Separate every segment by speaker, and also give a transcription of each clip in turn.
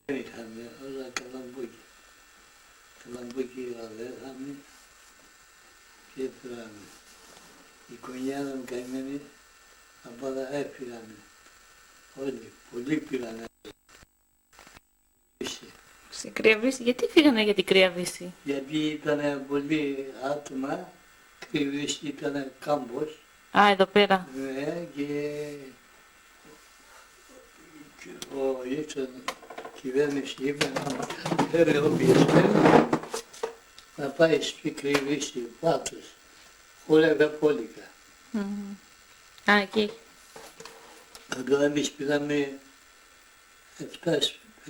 Speaker 1: Δεν είχαμε όλα καλαμπόκια. Καλαμπόκια δεν είχαμε και πήραμε. Οι κονιάδες μου καημένοι από τα έφυγανε. Όλοι, πολλοί πήρανε.
Speaker 2: Σε Κρύα Βρύση, γιατί φύγανε για την Κρύα Βρύση?
Speaker 1: Γιατί ήταν πολλοί άτομα, κρυβίστη ήταν κάμπος.
Speaker 2: Α, εδώ πέρα.
Speaker 1: Ναι, και ο ήρθαν κυβέρνηση είπε να φέρει ο πιεσμένος να πάει στη κρυβίστη Πάτρος, χώρευε πόλικα.
Speaker 2: Α, εκεί.
Speaker 1: Εδώ εμείς πήραμε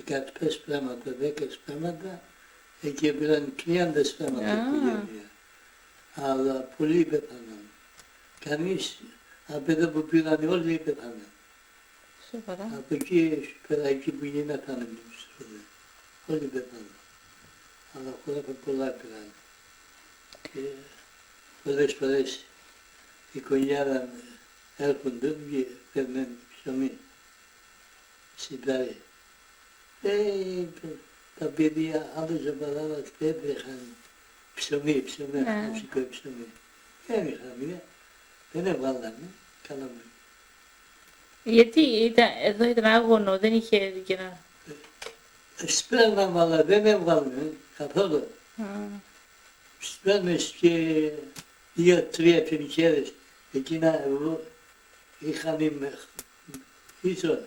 Speaker 1: 17 σπρέματα, 10 σπρέματα, εκεί πήραν 30 σπρέματα οικογένεια. Αλλά πολλοί πέθαναν. Κανείς, από εδώ που πήραν όλοι πέθαναν.
Speaker 2: Σοβαρά.
Speaker 1: Από εκεί πέρα, εκεί που γίνανε όλοι πέθαναν. Αλλά πολλά πήραν. Και πολλές φορές οι κονιάρα έρχονται και παίρνουν ψωμί, σιτάρι. Τα παιδιά άλλες εβδομάδες έτρεχαν ψωμί, φυσικό ψωμί. Δεν είχαμε, δεν έβγαλαμε, κάναμε.
Speaker 2: Γιατί εδώ ήταν άγωνο, δεν είχε και να...
Speaker 1: Σπέρναμε, αλλά δεν έβγαλαμε καθόλου. Σπέρνες και 2-3 τριχέρες, εκείνα εγώ είχαν πίσω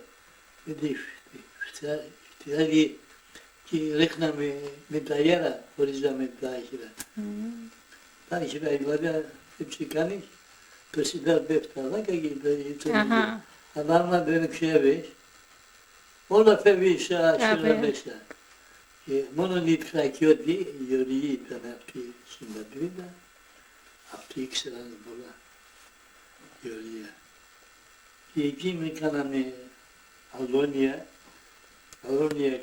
Speaker 1: με τη φτιάλη και ρίχναμε με τα γέρα, χωρίζαμε τα άχυρα. Τα άχυρα, δηλαδή, δεν ψηκάνεις, το σιτάρ πέφτει αλάκα και το ίδιο. Αλλά άμα δεν ξέρεις, όλα φεύγει σαν μέσα. Και μόνο οι Θρακιώτοι, οι Γεωργοί ήταν αυτοί στην πατρίδα, αυτοί ήξεραν πολλά Γεωργία. Και εκείνοι κάναμε αλόνια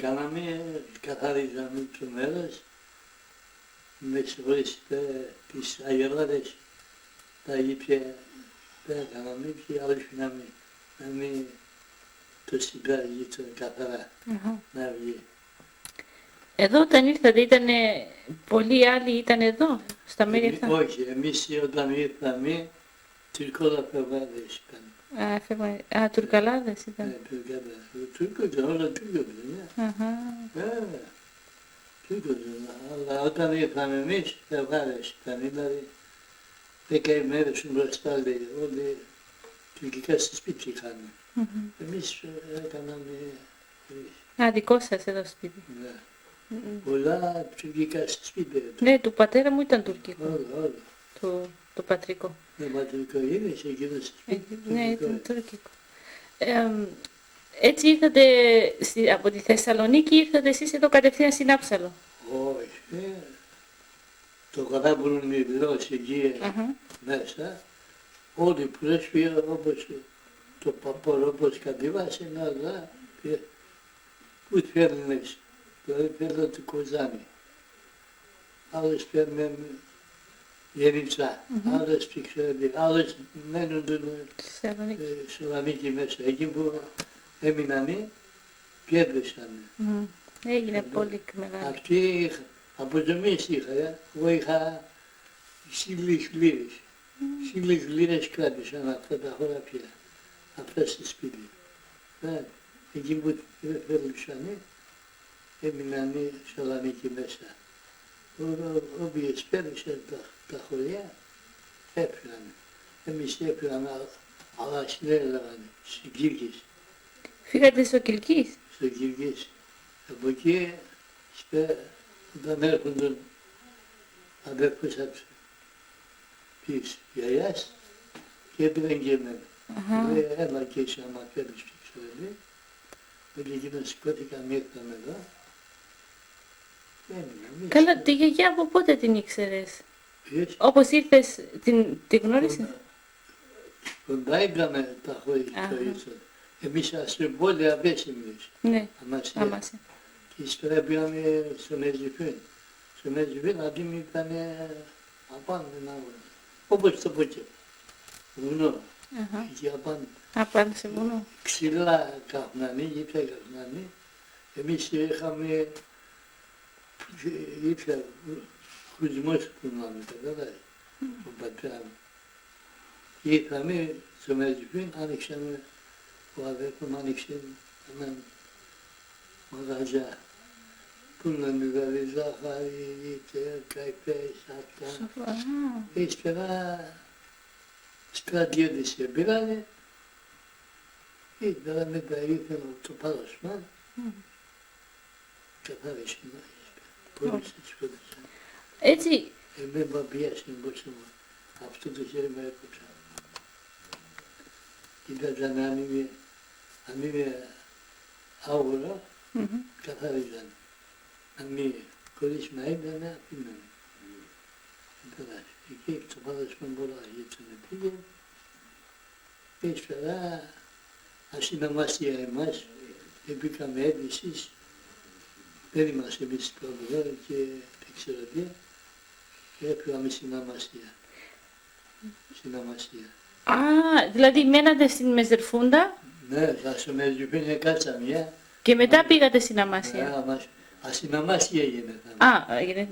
Speaker 1: κάναμε, καθαρίζαμε το μέρος, με συγχωρείς τις αγελάδες, τα γήπια δεν κάναμε και άλλοι φυνάμε, να μην το σιτάρι ήταν καθαρά, να βγει.
Speaker 2: Εδώ όταν ήρθατε ήταν πολλοί άλλοι ήταν εδώ, στα μέρη αυτά?
Speaker 1: Όχι, εμείς όταν ήρθαμε, Τουρκολαφεβάδες ήταν.
Speaker 2: Α, Τουρκαλάδες ήταν.
Speaker 1: Ναι, Τούρκο ήταν, όλα Τούρκο ήταν. Τούρκο ήταν, αλλά όταν ήρθαμε εμείς, φεβάδες ήταν, δηλαδή 10 ημέρες μπροστά, όλοι τουρκικά στη σπίτι είχαμε. Εμείς έκαναμε...
Speaker 2: Α, δικό σας εδώ σπίτι.
Speaker 1: Ναι. Πολλά τουρκικά στη σπίτι.
Speaker 2: Ναι, του πατέρα μου ήταν τουρκικό.
Speaker 1: Όλα.
Speaker 2: Το πατρικό.
Speaker 1: Το πατρικό είναι σε εκείνο στη σπίτι.
Speaker 2: Ναι, ήταν τουρκικό. Έτσι ήρθατε από τη Θεσσαλονίκη, ήρθατε εσείς εδώ κατευθείαν στην Άψαλο?
Speaker 1: Όχι. Το κατάπουλο μιλός εκεί μέσα, όλοι πρέσβοι όπως το παπόρο, όπως κατεβάσει, αλλά πού φέρνεις, δηλαδή φέρνω το Κοζάνι, άλλες φέρνουν Γεννητσά, άλλες Πηξέρδη, άλλες μένουν στη Σαλονίκη μέσα, εκεί που έμειναν, πιέδεσαν.
Speaker 2: Έγινε πολύ μεγάλη.
Speaker 1: Αυτοί αποζημίες είχα, εγώ είχα 1.000 λίρες. 1.000 λίρες κράτησαν αυτά τα χωράφια, αυτά στη σπίτι. Εκεί που θέλουσαν, έμειναν στη Σαλονίκη μέσα. Όποιες πέρυσαν τα χωριά, έφυγαν. Εμείς έφυγαν, αλλά συνέλαβαν στην Κύρκης.
Speaker 2: Φύγατε στο Κιλκής?
Speaker 1: Στο Κύρκης. Από εκεί, όταν έρχονταν αδέρφους από της γιαγιάς και έπαιρναν και εμένα. Λέει, έλα και εσύ άμα φέρεις Πηξέρδη. Με εκείνο σηκώθηκαν, ήρθαν εδώ.
Speaker 2: Καλά, τη γιαγιά από πότε την ήξερες? Όπως ήρθες, την γνώρισες?
Speaker 1: Κοντά έκαμε τα χωριά στο ίσο. Εμείς στην πόλη αβέσιμες.
Speaker 2: Ναι,
Speaker 1: Αμασία. Και ύστερα πήγαμε στον Εζηφίν. Στον Εζηφίν αντί ήταν απάνω ένα άγωνα. Όπως το πόκε. Βουνό. Εκεί απάνω.
Speaker 2: Απάνω σε βουνό.
Speaker 1: Ξύλα καχνανή, γήπια καχνανή. Εμείς είχαμε, ήρθε χωρισμός που μάμε, καταλάβει, ο πατέρα μου. Ήρθαμε στο Μεζιπίν, άνοιξαμε, ο αδέρφος μου άνοιξε έναν μαγαζιά. Πούλαν δηλαδή ζάχαρη, καϊπές, αυτά. Ύστερα στρατιώτες πήρανε, ύστερα μετά ήρθε το παρασμά, καθάρισε πόδες τις πόδες.
Speaker 2: Έτσι,
Speaker 1: Με μπαμπιάσαι μπροστά μου, αυτό το χέρι με έκοψα. Κοίταζαν αν είναι άγορα, καθάριζαν. Αν είναι χωρίς να ήταν, αφήναν. Εκεί το παρασμά πολλά γύψανε πήγε. Ύστερα ασυναμασία εμάς, μπήκαμε αίτησης, δεν είμαστε εμείς προβολόροι και δεν ξέρω τι, και έφυγαμε συναμασία.
Speaker 2: α, δηλαδή μένατε στην Μεζερφούντα
Speaker 1: Ναι, θα σου με ζουπίνε κάτσαμε,
Speaker 2: και μετά πήγατε στην Αμασία.
Speaker 1: ασυναμασία έγινε.
Speaker 2: Α, έγινε.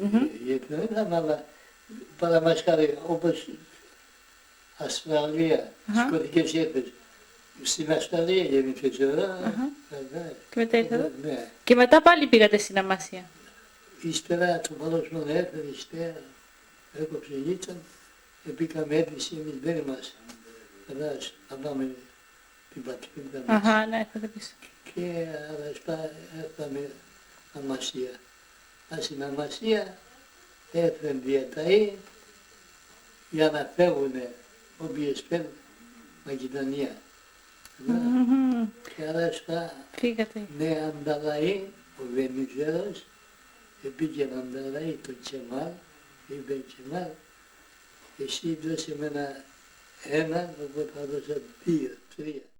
Speaker 1: Δεν ήταν, αλλά παραμασχάρι, όπως Αυστραλία, σκοτικές έρθες. Στην Αυστραλία γεννήθηκε τώρα.
Speaker 2: Και μετά ήρθατε.
Speaker 1: Ναι.
Speaker 2: Και μετά πάλι πήγατε στην Αμασία.
Speaker 1: Ύστερα το παρόσμο έφερε, ύστερα έκοψε γίτσαν, μπήκαμε αίτηση, εμείς δεν είμαστε. Θα πάμε την πατρίδα μας.
Speaker 2: Αχα, ναι, ήρθατε πίσω.
Speaker 1: Και έρθαμε Αμασία. Στην Αμασία έφερε διαταή για να φεύγουν όποιες φέρνουν Μακεδονία. Και άρα
Speaker 2: Φύγατε.
Speaker 1: με ανταλλαγή, ο Βενιζέλος, πήγε να ανταλλαγή το Τσεμάλ, είπε Τσεμάλ, εσύ δώσε με ένα, οπότε θα δώσα 2, 3.